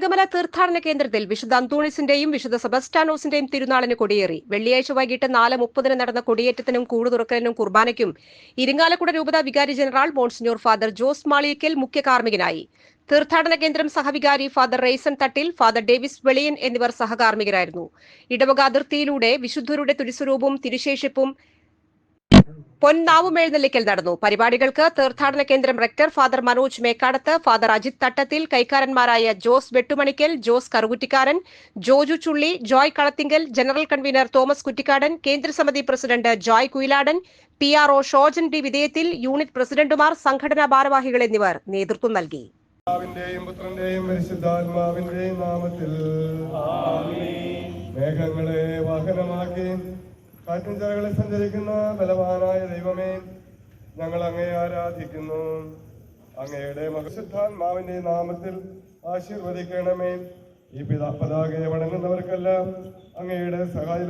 ഗമല തീർത്ഥാടന കേന്ദ്രത്തിൽ വിശുദ്ധ അന്തോണിസിന്റെയും വിശുദ്ധ സെബസ്റ്റാനോസിന്റെയും തിരുനാളിന് കൊടിയേറി. വെള്ളിയാഴ്ച വൈകിട്ട് 4:30 നടന്ന കൊടിയേറ്റത്തിനും കൂടുതുറക്കലിനും കുർബാനയ്ക്കും ഇരിങ്ങാലക്കുട രൂപത വികാരി general monsignor father Jose Maliyakkal മുഖ്യ കാർമ്മികനായി. തീർത്ഥാടന കേന്ദ്രം സഹവികാരി ഫാദർ റെയ്സൺ തട്ടിൽ, ഫാദർ ഡേവിസ് വെളിയൻ എന്നിവർ സഹകാർമ്മികരായിരുന്നു. ഇടവക അതിർത്തിയിലൂടെ വിശുദ്ധരുടെ തിരുസ്വരൂപവും തിരുശേഷിപ്പും പൊന്നാവുമെഴുന്നള്ളിക്കൽ നടന്നു. പരിപാടികൾക്ക് തീർത്ഥാടന കേന്ദ്രം rector father Manoj Mekkadath, father Ajith Thattathil, കൈക്കാരന്മാരായ ജോസ് വെട്ടുമണിക്കൽ, ജോസ് കറുകുറ്റിക്കാരൻ, ജോജു ചുള്ളി, ജോയ് കളത്തിങ്കൽ, ജനറൽ കൺവീനർ തോമസ് കുറ്റിക്കാടൻ, കേന്ദ്രസമിതി president Joy Kuyiladan, PRO Shojan D Vidheyathil, unit പ്രസിഡന്റുമാർ, സംഘടനാ ഭാരവാഹികൾ എന്നിവർ നേതൃത്വം നൽകി. മേഘങ്ങളെ വാഹനമാക്കി കാറ്റും ചരകളെ സഞ്ചരിക്കുന്ന ബലവാനായ ദൈവമേ, ഞങ്ങൾ അങ്ങയെ ആരാധിക്കുന്നു. അങ്ങയുടെ മഹശുദ്ധാത്മാവിന്റെ നാമത്തിൽ ആശീർവദിക്കണമേ. ഈ പതാകയെ വണങ്ങുന്നവർക്കെല്ലാം അങ്ങയുടെ സഹായം